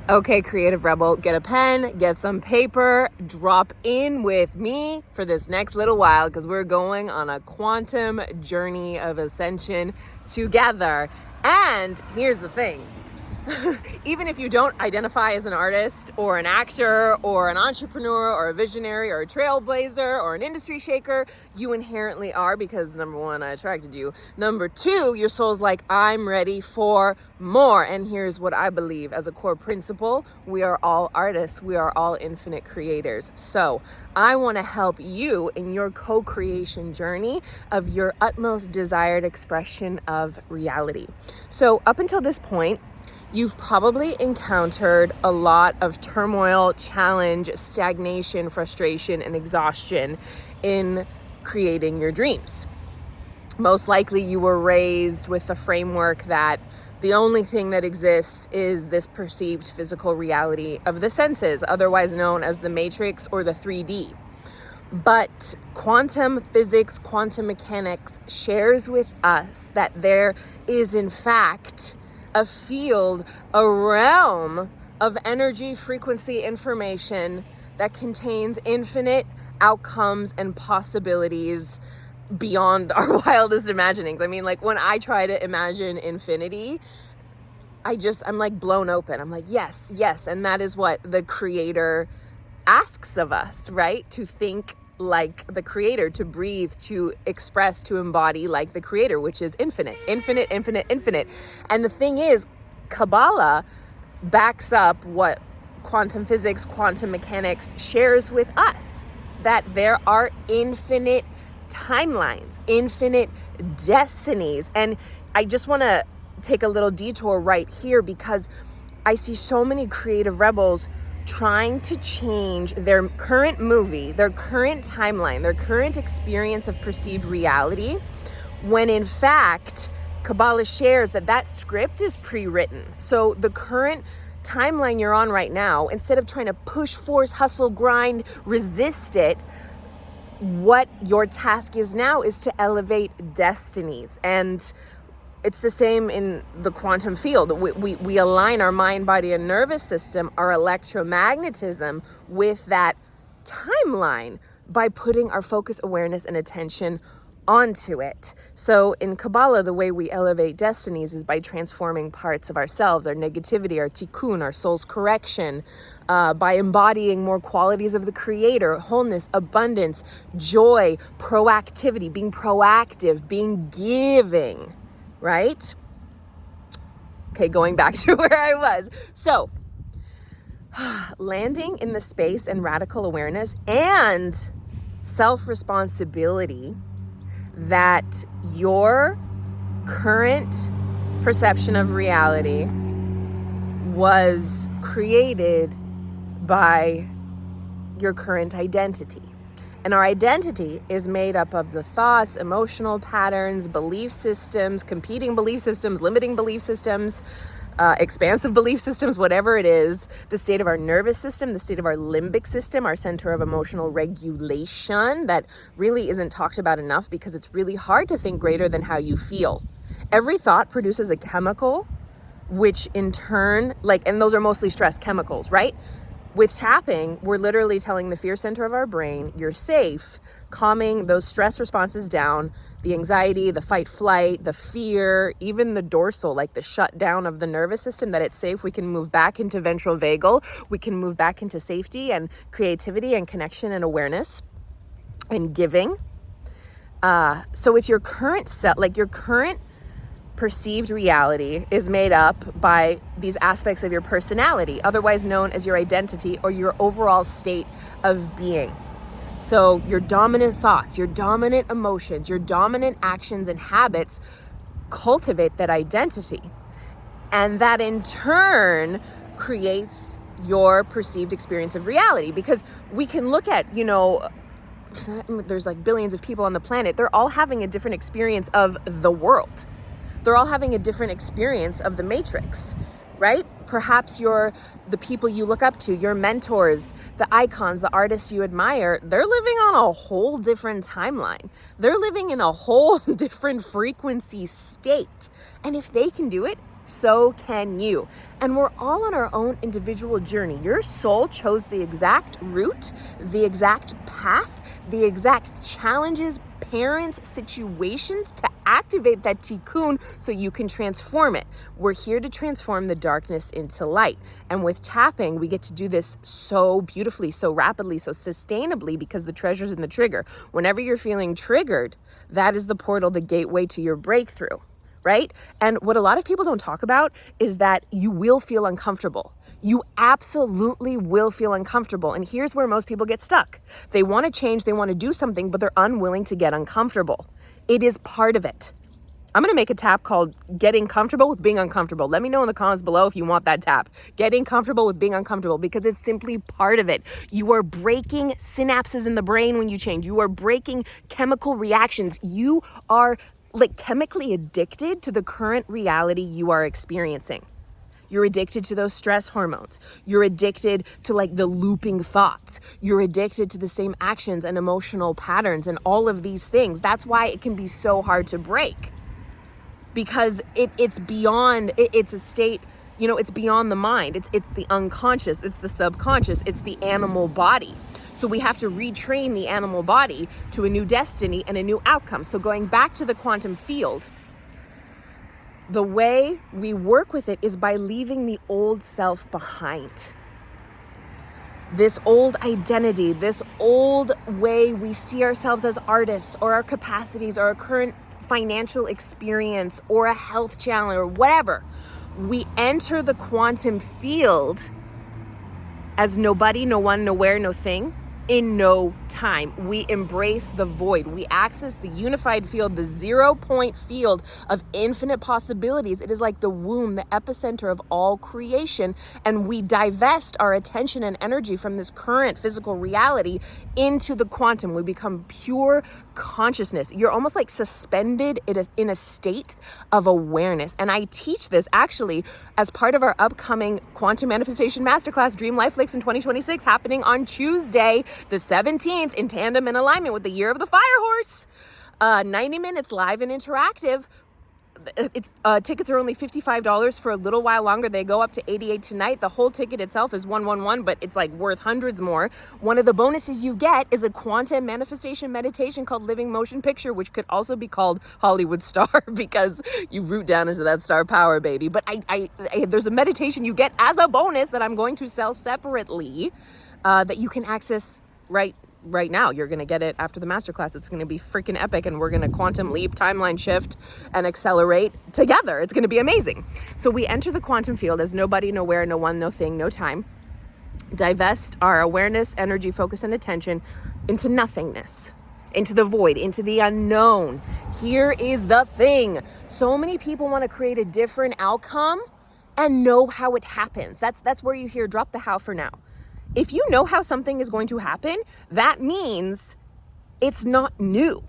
Okay, creative rebel, get a pen, get some paper, drop in with me for this next little while because we're going on a quantum journey of ascension together. And here's the thing. Even if you don't identify as an artist or an actor or an entrepreneur or a visionary or a trailblazer or an industry shaker, you inherently are, because number one, I attracted you. Number two, your soul's like, I'm ready for more. And here's what I believe as a core principle. We are all artists. We are all infinite creators. So I want to help you in your co-creation journey of your utmost desired expression of reality. So up until this point, you've probably encountered a lot of turmoil, challenge, stagnation, frustration, and exhaustion in creating your dreams. Most likely you were raised with the framework that the only thing that exists is this perceived physical reality of the senses, otherwise known as the matrix or the 3D. But quantum physics, quantum mechanics shares with us that there is in fact a field, a realm of energy, frequency, information that contains infinite outcomes and possibilities beyond our wildest imaginings. I mean, like when I try to imagine infinity, I'm like blown open. I'm like, yes. And that is what the creator asks of us, right? To think like the creator, to breathe, to express, to embody like the creator, which is infinite. And the thing is, Kabbalah backs up what quantum physics, quantum mechanics shares with us, that there are infinite timelines, infinite destinies. And I just want to take a little detour right here because I see so many creative rebels trying to change their current movie, their current timeline, their current experience of perceived reality, when in fact, Kabbalah shares that script is pre-written. So the current timeline you're on right now, instead of trying to push, force, hustle, grind, resist it, what your task is now is to elevate destinies. And it's the same in the quantum field. We align our mind, body, and nervous system, our electromagnetism, with that timeline by putting our focus, awareness, and attention onto it. So in Kabbalah, the way we elevate destinies is by transforming parts of ourselves, our negativity, our tikkun, our soul's correction, by embodying more qualities of the creator, wholeness, abundance, joy, proactivity, being proactive, being giving. Right? Okay, going back to where I was. So, landing in the space and radical awareness and self-responsibility that your current perception of reality was created by your current identity. And our identity is made up of the thoughts, emotional patterns, belief systems, competing belief systems, limiting belief systems, expansive belief systems, whatever it is, the state of our nervous system, the state of our limbic system, our center of emotional regulation that really isn't talked about enough because it's really hard to think greater than how you feel. Every thought produces a chemical, which in turn, and those are mostly stress chemicals, right? With tapping, we're literally telling the fear center of our brain, you're safe, calming those stress responses down, the anxiety, the fight, flight, the fear, even the dorsal, like the shutdown of the nervous system, that it's safe. We can move back into ventral vagal. We can move back into safety and creativity and connection and awareness and giving. So it's your current your current perceived reality is made up by these aspects of your personality, otherwise known as your identity or your overall state of being. So your dominant thoughts, your dominant emotions, your dominant actions and habits cultivate that identity. And that in turn creates your perceived experience of reality, because we can look at, there's billions of people on the planet. They're all having a different experience of the world. They're all having a different experience of the matrix, right? Perhaps the people you look up to, your mentors, the icons, the artists you admire, they're living on a whole different timeline. They're living in a whole different frequency state. And if they can do it, So can you. And we're all on our own individual journey. Your soul chose the exact route, the exact path, the exact challenges, parents, situations to activate that tikkun so you can transform it. We're here to transform the darkness into light. And with tapping, we get to do this so beautifully, so rapidly, so sustainably, because the treasure's in the trigger. Whenever you're feeling triggered, that is the portal, the gateway to your breakthrough, right? And what a lot of people don't talk about is that you will feel uncomfortable. You absolutely will feel uncomfortable. And here's where most people get stuck. They want to change, they want to do something, but they're unwilling to get uncomfortable. It is part of it. I'm going to make a tap called Getting Comfortable with Being Uncomfortable. Let me know in the comments below if you want that tap. Getting comfortable with being uncomfortable, because it's simply part of it. You are breaking synapses in the brain when you change. You are breaking chemical reactions. You are like chemically addicted to the current reality you are experiencing. You're addicted to those stress hormones. You're addicted to like the looping thoughts. You're addicted to the same actions and emotional patterns and all of these things. That's why it can be so hard to break, because it's beyond, it's a state, you know, it's beyond the mind. It's the unconscious, it's the subconscious, it's the animal body. So we have to retrain the animal body to a new destiny and a new outcome. So going back to the quantum field, the way we work with it is by leaving the old self behind. This old identity, this old way we see ourselves as artists, or our capacities, or our current financial experience, or a health challenge, or whatever. We enter the quantum field as nobody, no one, nowhere, no thing, in no time. We embrace the void. We access the unified field, the 0 point field of infinite possibilities. It is like the womb, the epicenter of all creation. And we divest our attention and energy from this current physical reality into the quantum. We become pure consciousness. You're almost like suspended in a state of awareness. And I teach this actually as part of our upcoming Quantum Manifestation Masterclass, Dream Life Licks in 2026, happening on Tuesday, the 17th, in tandem and alignment with the Year of the Fire Horse. 90 minutes live and interactive. It's tickets are only $55 for a little while longer. They go up to $88 tonight. The whole ticket itself is $111, but it's like worth hundreds more. One of the bonuses you get is a quantum manifestation meditation called Living Motion Picture, which could also be called Hollywood Star, because you root down into that star power, baby. But I there's a meditation you get as a bonus that I'm going to sell separately, that you can access right now. You're going to get it after the masterclass. It's going to be freaking epic, and we're going to quantum leap, timeline shift, and accelerate together. It's going to be amazing. So we enter the quantum field as nobody, nowhere, no one, no thing, no time. Divest our awareness, energy, focus, and attention into nothingness, into the void, into the unknown. Here is the thing. So many people want to create a different outcome and know how it happens. That's where you hear drop the how for now. If you know how something is going to happen, that means it's not new.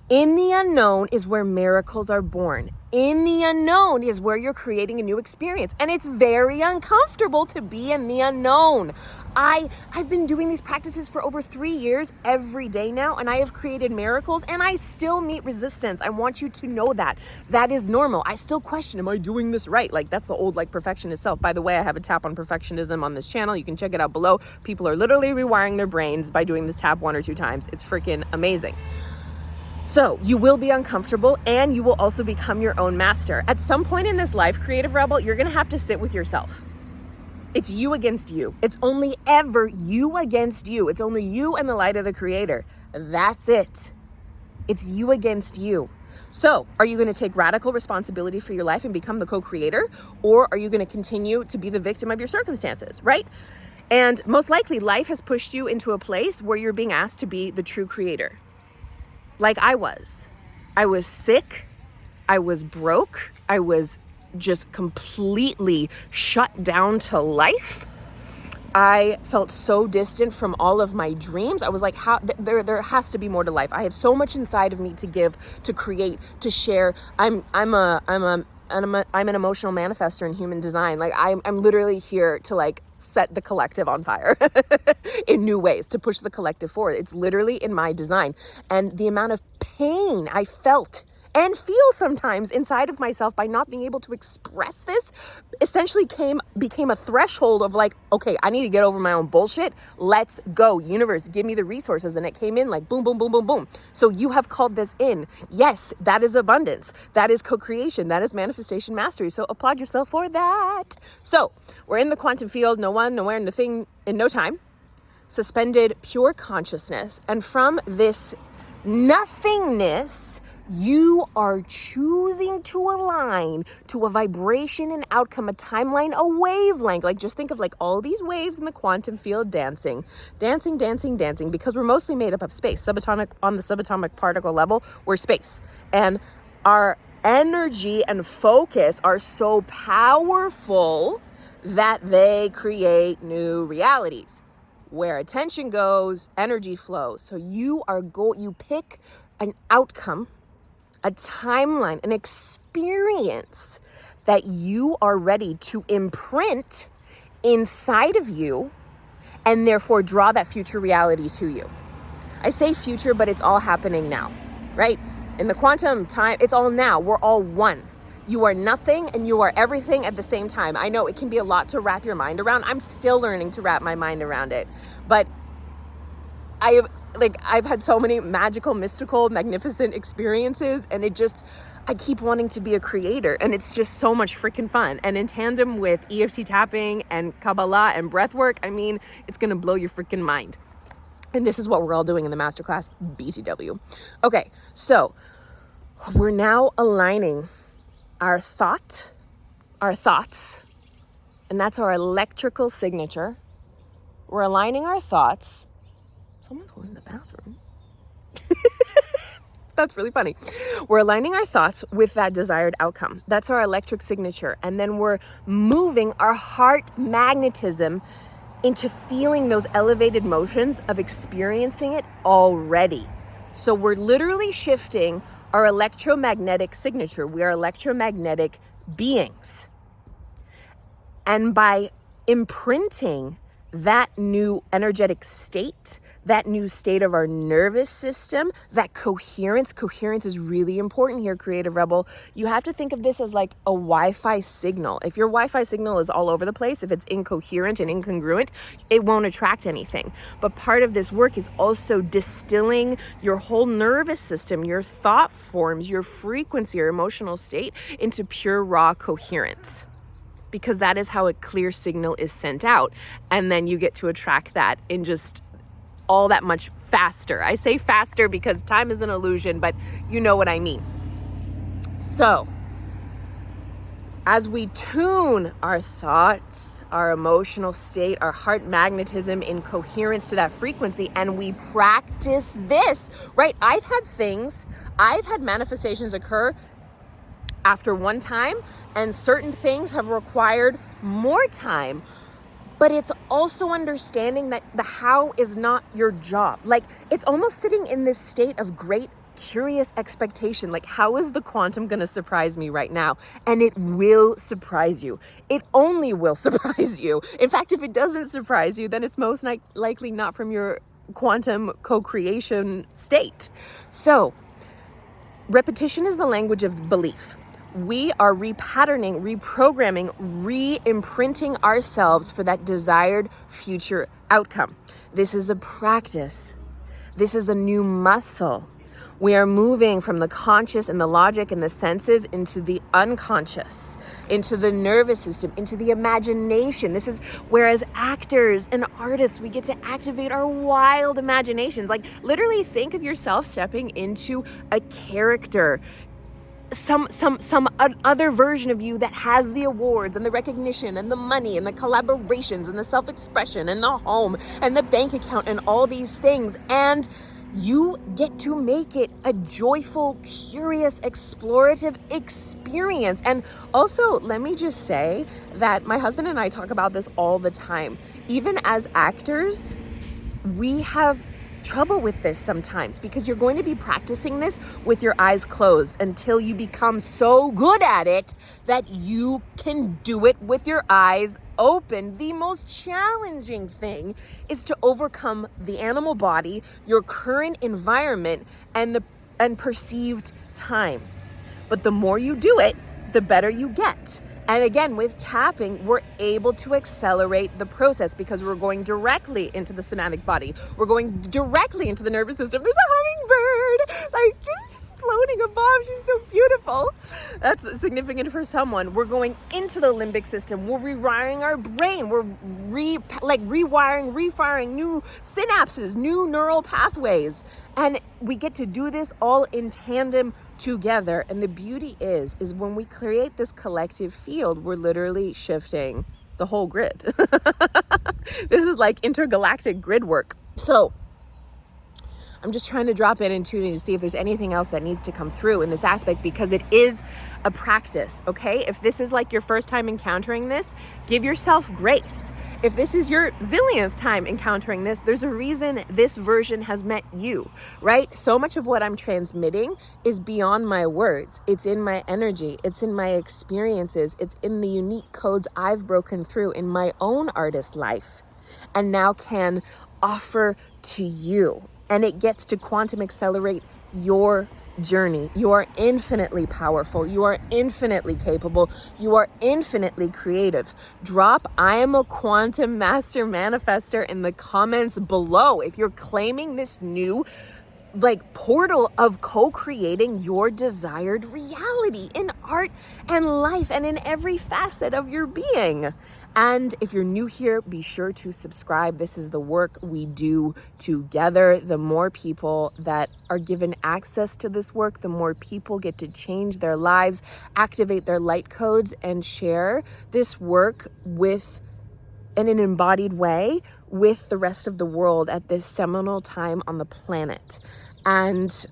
In the unknown is where miracles are born. In the unknown is where you're creating a new experience. And it's very uncomfortable to be in the unknown. I've been doing these practices for over 3 years every day now, and I have created miracles, and I still meet resistance. I want you to know that. That is normal. I still question, am I doing this right? Like, that's the old, like, perfectionist self. By the way, I have a tap on perfectionism on this channel. You can check it out below. People are literally rewiring their brains by doing this tap 1 or 2 times. It's freaking amazing. So you will be uncomfortable, and you will also become your own master. At some point in this life, Creative Rebel, you're going to have to sit with yourself. It's you against you. It's only ever you against you. It's only you and the light of the Creator. That's it. It's you against you. So are you going to take radical responsibility for your life and become the co-creator? Or are you going to continue to be the victim of your circumstances, right? And most likely life has pushed you into a place where you're being asked to be the true creator. Like I was. I was sick. I was broke. I was just completely shut down to life. I felt so distant from all of my dreams. I was like, how there has to be more to life. I have so much inside of me to give, to create, to share. I'm an emotional manifester in human design. Like I'm literally here to like set the collective on fire in new ways, to push the collective forward. It's literally in my design. And the amount of pain I felt and feel sometimes inside of myself by not being able to express this essentially became a threshold of like, okay, I need to get over my own bullshit. Let's go. Universe, give me the resources. And it came in like boom, boom, boom, boom, boom. So you have called this in. Yes, that is abundance. That is co-creation. That is manifestation mastery. So applaud yourself for that. So we're in the quantum field, no one, nowhere, nothing, in no time. Suspended pure consciousness. And from this nothingness, you are choosing to align to a vibration, an outcome, a timeline, a wavelength. Like just think of like all these waves in the quantum field dancing, because we're mostly made up of space. Subatomic, on the subatomic particle level, we're space. And our energy and focus are so powerful that they create new realities. Where attention goes, energy flows. So you pick an outcome, a timeline, an experience that you are ready to imprint inside of you and therefore draw that future reality to you. I say future, but it's all happening now, right? In the quantum time, it's all now. We're all one. You are nothing and you are everything at the same time. I know it can be a lot to wrap your mind around. I'm still learning to wrap my mind around it. But I've had so many magical, mystical, magnificent experiences, and I keep wanting to be a creator, and it's just so much freaking fun. And in tandem with EFT tapping and kabbalah and breathwork, I mean, it's gonna blow your freaking mind. And this is what we're all doing in the masterclass, BTW. Okay, so we're now aligning our thoughts, and that's our electrical signature. We're aligning our thoughts. Someone's going to the bathroom. That's really funny. We're aligning our thoughts with that desired outcome. That's our electric signature. And then we're moving our heart magnetism into feeling those elevated motions of experiencing it already. So we're literally shifting our electromagnetic signature. We are electromagnetic beings. And by imprinting that new energetic state, that new state of our nervous system, that coherence is really important here, Creative Rebel. You have to think of this as like a Wi-Fi signal. If your Wi-Fi signal is all over the place, if it's incoherent and incongruent, it won't attract anything. But part of this work is also distilling your whole nervous system, your thought forms, your frequency, your emotional state into pure raw coherence. Because that is how a clear signal is sent out. And then you get to attract that in just all that much faster. I say faster because time is an illusion, but you know what I mean. So, as we tune our thoughts, our emotional state, our heart magnetism in coherence to that frequency, and we practice this, right? I've had manifestations occur after one time, and certain things have required more time. But it's also understanding that the how is not your job. Like, it's almost sitting in this state of great curious expectation. Like, how is the quantum going to surprise me right now? And it will surprise you. It only will surprise you. In fact, if it doesn't surprise you, then it's most likely not from your quantum co-creation state. So, repetition is the language of belief. We are repatterning, reprogramming, re-imprinting ourselves for that desired future outcome. This is a practice. This is a new muscle. We are moving from the conscious and the logic and the senses into the unconscious, into the nervous system, into the imagination. This is where as actors and artists, we get to activate our wild imaginations. Like, literally think of yourself stepping into a character, some other version of you that has the awards and the recognition and the money and the collaborations and the self-expression and the home and the bank account and all these things. And you get to make it a joyful, curious, explorative experience. And also, let me just say that my husband and I talk about this all the time. Even as actors, we have trouble with this sometimes because you're going to be practicing this with your eyes closed until you become so good at it that you can do it with your eyes open. The most challenging thing is to overcome the animal body, your current environment, and perceived time. but the more you do it, the better you get. And again, with tapping, we're able to accelerate the process because we're going directly into the somatic body. We're going directly into the nervous system. There's a hummingbird, like just floating above. She's so beautiful. That's significant for someone. We're going into the limbic system. We're rewiring our brain. We're refiring new synapses, new neural pathways. And we get to do this all in tandem together. And the beauty is when we create this collective field, we're literally shifting the whole grid. This is like intergalactic grid work. So I'm just trying to drop in intuitively to see if there's anything else that needs to come through in this aspect, because it is a practice, okay? If this is like your first time encountering this, give yourself grace. If this is your zillionth time encountering this, there's a reason this version has met you, right? So much of what I'm transmitting is beyond my words. It's in my energy. It's in my experiences. It's in the unique codes I've broken through in my own artist life and now can offer to you. And it gets to quantum accelerate your journey. You are infinitely powerful. You are infinitely capable. You are infinitely creative. Drop "I am a quantum master manifester" in the comments below if you're claiming this new portal of co-creating your desired reality in art and life and in every facet of your being. And if you're new here, be sure to subscribe. This is the work we do together. The more people that are given access to this work, the more people get to change their lives, activate their light codes, and share this work in an embodied way with the rest of the world at this seminal time on the planet. And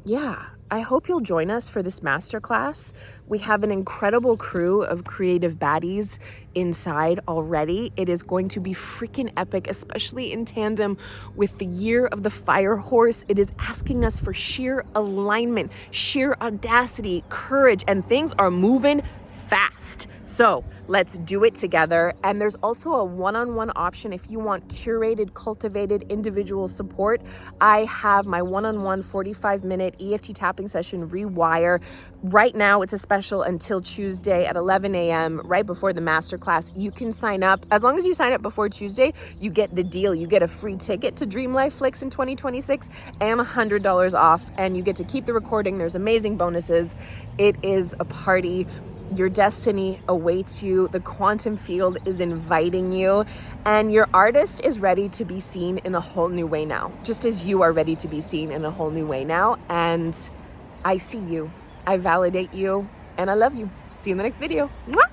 yeah, I hope you'll join us for this masterclass. We have an incredible crew of creative baddies inside already. It is going to be freaking epic, especially in tandem with the year of the fire horse. It is asking us for sheer alignment, sheer audacity, courage, and things are moving fast. So let's do it together. And there's also a one-on-one option if you want curated, cultivated, individual support. I have my one-on-one 45-minute EFT tapping session, Rewire. Right now, it's a special until Tuesday at 11 a.m. right before the masterclass. You can sign up. As long as you sign up before Tuesday, you get the deal. You get a free ticket to Dream Life Flicks in 2026 and $100 off. And you get to keep the recording. There's amazing bonuses. It is a party. Your destiny awaits you. The quantum field is inviting you, and your artist is ready to be seen in a whole new way now, just as you are ready to be seen in a whole new way now. And I see you, I validate you, and I love you. See you in the next video. Mwah!